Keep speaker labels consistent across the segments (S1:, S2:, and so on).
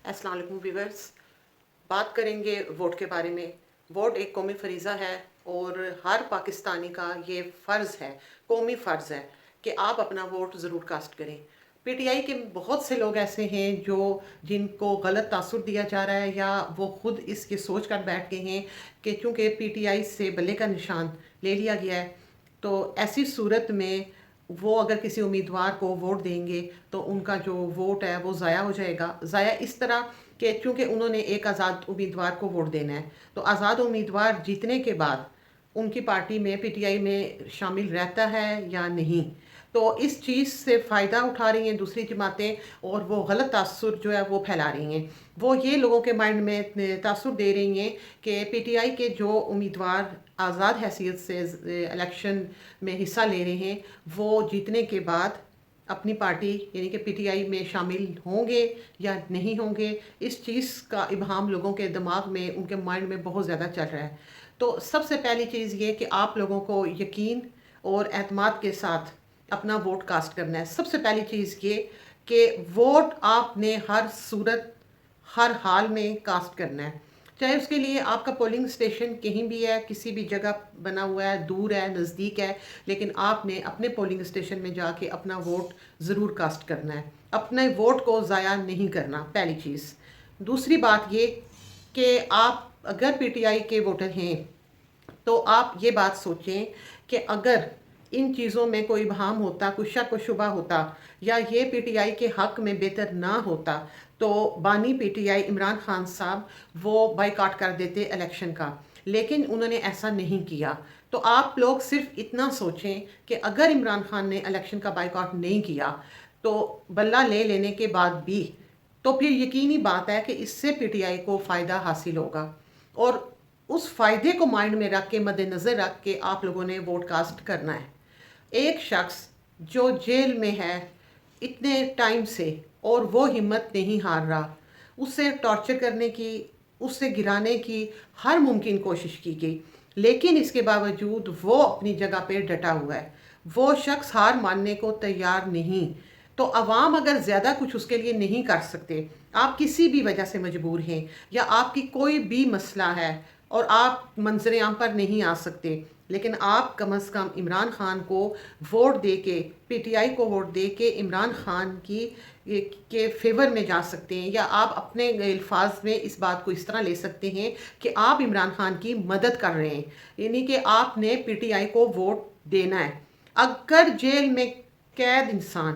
S1: السلام علیکم ویورز، بات کریں گے ووٹ کے بارے میں۔ ووٹ ایک قومی فریضہ ہے اور ہر پاکستانی کا یہ فرض ہے، قومی فرض ہے کہ آپ اپنا ووٹ ضرور کاسٹ کریں۔ پی ٹی آئی کے بہت سے لوگ ایسے ہیں جن کو غلط تاثر دیا جا رہا ہے یا وہ خود اس کے سوچ کر بیٹھ گئے ہیں کہ چونکہ پی ٹی آئی سے بلے کا نشان لے لیا گیا ہے تو ایسی صورت میں وہ اگر کسی امیدوار کو ووٹ دیں گے تو ان کا جو ووٹ ہے وہ ضائع ہو جائے گا۔ ضائع اس طرح کہ چونکہ انہوں نے ایک آزاد امیدوار کو ووٹ دینا ہے تو آزاد امیدوار جیتنے کے بعد ان کی پارٹی میں پی ٹی آئی میں شامل رہتا ہے یا نہیں، تو اس چیز سے فائدہ اٹھا رہی ہیں دوسری جماعتیں اور وہ غلط تاثر جو ہے وہ پھیلا رہی ہیں۔ وہ یہ لوگوں کے مائنڈ میں تاثر دے رہی ہیں کہ پی ٹی آئی کے جو امیدوار آزاد حیثیت سے الیکشن میں حصہ لے رہے ہیں وہ جیتنے کے بعد اپنی پارٹی یعنی کہ پی ٹی آئی میں شامل ہوں گے یا نہیں ہوں گے، اس چیز کا ابہام لوگوں کے دماغ میں، ان کے مائنڈ میں بہت زیادہ چل رہا ہے۔ تو سب سے پہلی چیز یہ کہ آپ لوگوں کو یقین اور اعتماد کے ساتھ اپنا ووٹ کاسٹ کرنا ہے۔ سب سے پہلی چیز یہ کہ ووٹ آپ نے ہر صورت ہر حال میں کاسٹ کرنا ہے، چاہے اس کے لیے آپ کا پولنگ اسٹیشن کہیں بھی ہے، کسی بھی جگہ بنا ہوا ہے، دور ہے، نزدیک ہے، لیکن آپ نے اپنے پولنگ اسٹیشن میں جا کے اپنا ووٹ ضرور کاسٹ کرنا ہے، اپنے ووٹ کو ضائع نہیں کرنا، پہلی چیز۔ دوسری بات یہ کہ آپ اگر پی ٹی آئی کے ووٹر ہیں تو آپ یہ بات سوچیں کہ اگر ان چیزوں میں کوئی ابہام ہوتا، کوئی شک و شبہ ہوتا یا یہ پی ٹی آئی کے حق میں بہتر نہ ہوتا تو بانی P T I Imran Khan صاحب وہ بائیکاٹ کر دیتے الیکشن کا، لیکن انہوں نے ایسا نہیں کیا۔ تو آپ لوگ صرف اتنا سوچیں کہ اگر عمران خان نے الیکشن کا بائیکاٹ نہیں کیا تو بلہ لے لینے کے بعد بھی تو پھر یقینی بات ہے کہ اس سے پی ٹی آئی کو فائدہ حاصل ہوگا، اور اس فائدے کو مائنڈ میں رکھ کے، مد نظر رکھ کے آپ لوگوں نے ووٹ کاسٹ کرنا ہے۔ ایک شخص جو جیل میں ہے اتنے ٹائم سے اور وہ ہمت نہیں ہار رہا، اسے ٹارچر کرنے کی، اس سے گرانے کی ہر ممکن کوشش کی گئی، لیکن اس کے باوجود وہ اپنی جگہ پہ ڈٹا ہوا ہے، وہ شخص ہار ماننے کو تیار نہیں۔ تو عوام اگر زیادہ کچھ اس کے لیے نہیں کر سکتے، آپ کسی بھی وجہ سے مجبور ہیں یا آپ کی کوئی بھی مسئلہ ہے اور آپ منظر عام پر نہیں آ سکتے، لیکن آپ کم از کم عمران خان کو ووٹ دے کے، پی ٹی آئی کو ووٹ دے کے عمران خان کے فیور میں جا سکتے ہیں، یا آپ اپنے الفاظ میں اس بات کو اس طرح لے سکتے ہیں کہ آپ عمران خان کی مدد کر رہے ہیں، یعنی کہ آپ نے پی ٹی آئی کو ووٹ دینا ہے۔ اگر جیل میں قید انسان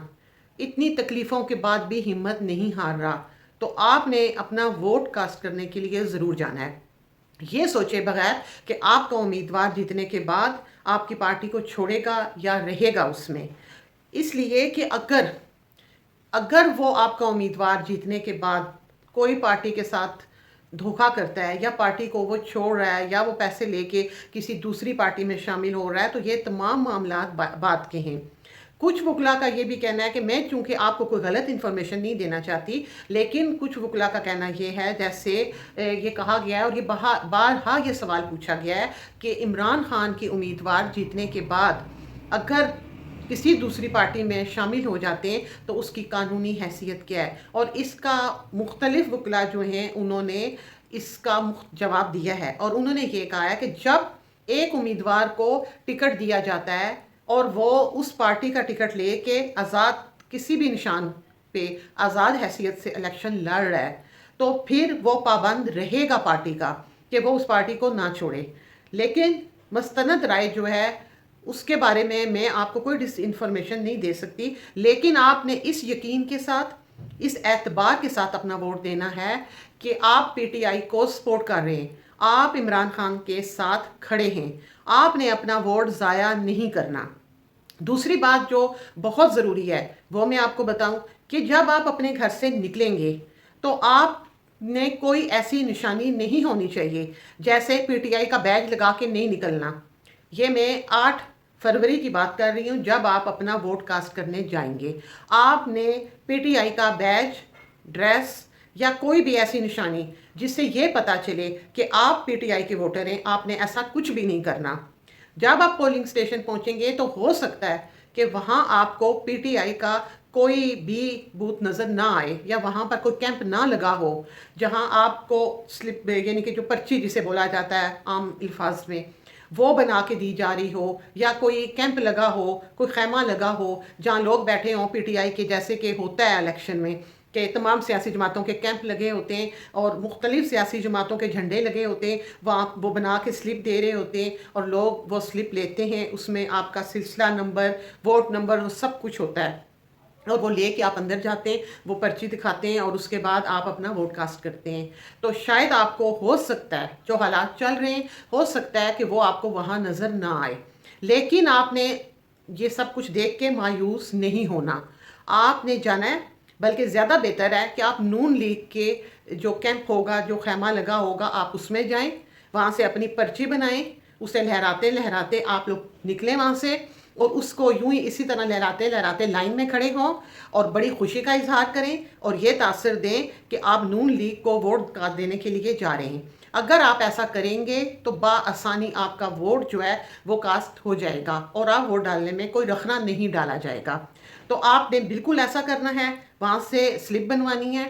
S1: اتنی تکلیفوں کے بعد بھی ہمت نہیں ہار رہا تو آپ نے اپنا ووٹ کاسٹ کرنے کے لیے ضرور جانا ہے، یہ سوچے بغیر کہ آپ کا امیدوار جیتنے کے بعد آپ کی پارٹی کو چھوڑے گا یا رہے گا اس میں۔ اس لیے کہ اگر وہ آپ کا امیدوار جیتنے کے بعد کوئی پارٹی کے ساتھ دھوکہ کرتا ہے یا پارٹی کو وہ چھوڑ رہا ہے یا وہ پیسے لے کے کسی دوسری پارٹی میں شامل ہو رہا ہے تو یہ تمام معاملات بات کے ہیں۔ کچھ وکلا کا یہ بھی کہنا ہے کہ میں چونکہ آپ کو کوئی غلط انفارمیشن نہیں دینا چاہتی، لیکن کچھ وکلا کا کہنا یہ ہے، جیسے یہ کہا گیا ہے اور یہ بارہا یہ سوال پوچھا گیا ہے کہ عمران خان کی امیدوار جیتنے کے بعد اگر کسی دوسری پارٹی میں شامل ہو جاتے ہیں تو اس کی قانونی حیثیت کیا ہے، اور اس کا مختلف وکلا جو ہیں انہوں نے اس کا جواب دیا ہے، اور انہوں نے یہ کہا ہے کہ جب ایک امیدوار کو ٹکٹ دیا جاتا ہے اور وہ اس پارٹی کا ٹکٹ لے کے آزاد کسی بھی نشان پہ آزاد حیثیت سے الیکشن لڑ رہا ہے تو پھر وہ پابند رہے گا پارٹی کا کہ وہ اس پارٹی کو نہ چھوڑے۔ لیکن مستند رائے جو ہے اس کے بارے میں آپ کو کوئی ڈس انفارمیشن نہیں دے سکتی، لیکن آپ نے اس یقین کے ساتھ، اس اعتبار کے ساتھ اپنا ووٹ دینا ہے کہ آپ پی ٹی آئی کو سپورٹ کر رہے ہیں، آپ عمران خان کے ساتھ کھڑے ہیں، آپ نے اپنا ووٹ ضائع نہیں کرنا۔ دوسری بات جو بہت ضروری ہے وہ میں آپ کو بتاؤں کہ جب آپ اپنے گھر سے نکلیں گے تو آپ نے کوئی ایسی نشانی نہیں ہونی چاہیے جیسے پی ٹی آئی کا بیج لگا کے نہیں نکلنا۔ یہ میں 8 فروری کی بات کر رہی ہوں، جب آپ اپنا ووٹ کاسٹ کرنے جائیں گے آپ نے پی ٹی آئی کا بیج، ڈریس یا کوئی بھی ایسی نشانی جس سے یہ پتا چلے کہ آپ پی ٹی آئی کے ووٹر ہیں، آپ نے ایسا کچھ بھی نہیں کرنا۔ جب آپ پولنگ اسٹیشن پہنچیں گے تو ہو سکتا ہے کہ وہاں آپ کو پی ٹی آئی کا کوئی بھی بوتھ نظر نہ آئے یا وہاں پر کوئی کیمپ نہ لگا ہو جہاں آپ کو سلپ یعنی کہ جو پرچی جسے بولا جاتا ہے عام الفاظ میں وہ بنا کے دی جا رہی ہو، یا کوئی کیمپ لگا ہو، کوئی خیمہ لگا ہو جہاں لوگ بیٹھے ہوں پی ٹی آئی کے، جیسے کہ ہوتا ہے الیکشن میں کہ تمام سیاسی جماعتوں کے کیمپ لگے ہوتے ہیں اور مختلف سیاسی جماعتوں کے جھنڈے لگے ہوتے ہیں، وہاں وہ بنا کے سلپ دے رہے ہوتے ہیں اور لوگ وہ سلپ لیتے ہیں، اس میں آپ کا سلسلہ نمبر، ووٹ نمبر، سب کچھ ہوتا ہے اور وہ لے کے آپ اندر جاتے ہیں، وہ پرچی دکھاتے ہیں اور اس کے بعد آپ اپنا ووٹ کاسٹ کرتے ہیں۔ تو شاید آپ کو ہو سکتا ہے، جو حالات چل رہے ہیں ہو سکتا ہے کہ وہ آپ کو وہاں نظر نہ آئے، لیکن آپ نے یہ سب کچھ دیکھ کے مایوس نہیں ہونا، آپ نے جانا ہے، بلکہ زیادہ بہتر ہے کہ آپ نون لیگ کے جو کیمپ ہوگا، جو خیمہ لگا ہوگا، آپ اس میں جائیں، وہاں سے اپنی پرچی بنائیں، اسے لہراتے لہراتے آپ لوگ نکلیں وہاں سے، اور اس کو یوں ہی اسی طرح لہراتے لہراتے لائن میں کھڑے ہوں اور بڑی خوشی کا اظہار کریں اور یہ تاثر دیں کہ آپ نون لیگ کو ووٹ دینے کے لیے جا رہے ہیں۔ اگر آپ ایسا کریں گے تو بآسانی آپ کا ووٹ جو ہے وہ کاسٹ ہو جائے گا اور آپ ووٹ ڈالنے میں کوئی رخنہ نہیں ڈالا جائے گا۔ تو آپ نے بالکل ایسا کرنا ہے، وہاں سے سلپ بنوانی ہے،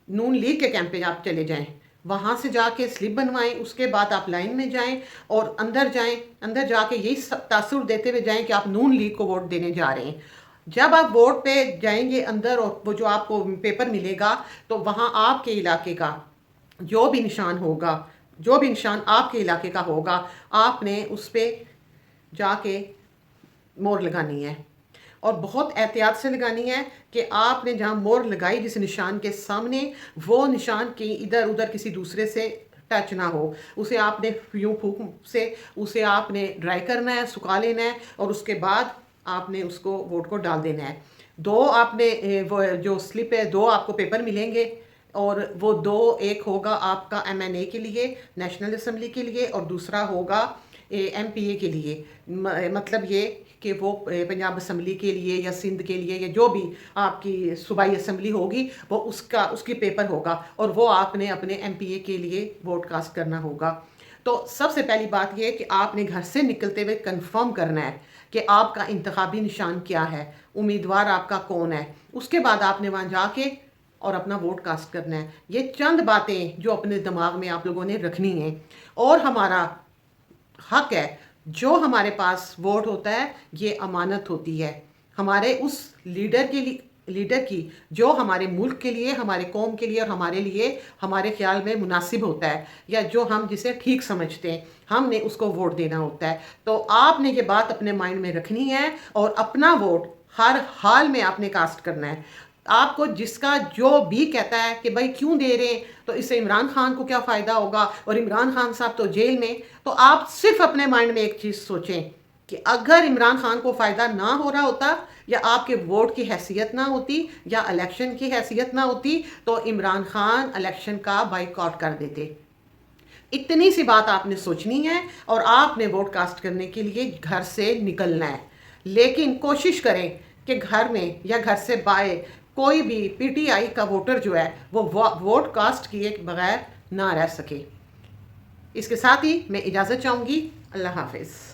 S1: نون لیگ کے کیمپ پہ آپ چلے جائیں، وہاں سے جا کے سلپ بنوائیں، اس کے بعد آپ لائن میں جائیں اور اندر جائیں، اندر جا کے یہی تاثر دیتے ہوئے جائیں کہ آپ نون لیگ کو ووٹ دینے جا رہے ہیں۔ جب آپ ووٹ پہ جائیں گے اندر اور وہ جو آپ کو پیپر ملے گا تو وہاں آپ کے علاقے کا جو بھی نشان ہوگا، جو بھی نشان آپ کے علاقے کا ہوگا، آپ نے اس پہ جا کے مور لگانی ہے اور بہت احتیاط سے لگانی ہے کہ آپ نے جہاں مور لگائی جس نشان کے سامنے، وہ نشان کی ادھر ادھر کسی دوسرے سے ٹچ نہ ہو، اسے آپ نے یوں پھونک سے اسے آپ نے ڈرائی کرنا ہے، سکھا لینا ہے اور اس کے بعد آپ نے اس کو ووٹ کو ڈال دینا ہے۔ دو آپ نے وہ جو سلپ ہے، دو آپ کو پیپر ملیں گے اور وہ دو، ایک ہوگا آپ کا ایم این اے کے لیے، نیشنل اسمبلی کے لیے، اور دوسرا ہوگا ایم پی اے کے لیے۔ مطلب یہ کہ وہ پنجاب اسمبلی کے لیے یا سندھ کے لیے یا جو بھی آپ کی صوبائی اسمبلی ہوگی وہ اس کی پیپر ہوگا اور وہ آپ نے اپنے ایم پی اے کے لیے ووٹ کاسٹ کرنا ہوگا۔ تو سب سے پہلی بات یہ کہ آپ نے گھر سے نکلتے ہوئے کنفرم کرنا ہے کہ آپ کا انتخابی نشان کیا ہے، امیدوار آپ کا کون ہے، اس کے بعد آپ نے وہاں جا کے اور اپنا ووٹ کاسٹ کرنا ہے۔ یہ چند باتیں جو اپنے دماغ میں آپ لوگوں نے رکھنی ہیں، اور ہمارا حق ہے، جو ہمارے پاس ووٹ ہوتا ہے یہ امانت ہوتی ہے ہمارے اس لیڈر کی جو ہمارے ملک کے لیے، ہمارے قوم کے لیے اور ہمارے لیے ہمارے خیال میں مناسب ہوتا ہے، یا جو ہم جسے ٹھیک سمجھتے ہیں، ہم نے اس کو ووٹ دینا ہوتا ہے۔ تو آپ نے یہ بات اپنے مائنڈ میں رکھنی ہے اور اپنا ووٹ ہر حال میں آپ نے کاسٹ کرنا ہے۔ آپ کو جس کا جو بھی کہتا ہے کہ بھائی کیوں دے رہے ہیں، تو اس سے عمران خان کو کیا فائدہ ہوگا اور عمران خان صاحب تو جیل میں، تو آپ صرف اپنے مائنڈ میں ایک چیز سوچیں کہ اگر عمران خان کو فائدہ نہ ہو رہا ہوتا، یا آپ کے ووٹ کی حیثیت نہ ہوتی، یا الیکشن کی حیثیت نہ ہوتی، تو عمران خان الیکشن کا بائیکاٹ کر دیتے۔ اتنی سی بات آپ نے سوچنی ہے اور آپ نے ووٹ کاسٹ کرنے کے لیے گھر سے نکلنا ہے۔ لیکن کوشش کریں کہ گھر میں یا گھر سے باہر کوئی بھی پی ٹی آئی کا ووٹر جو ہے وہ ووٹ کاسٹ کیے بغیر نہ رہ سکے۔ اس کے ساتھ ہی میں اجازت چاہوں گی۔ اللہ حافظ۔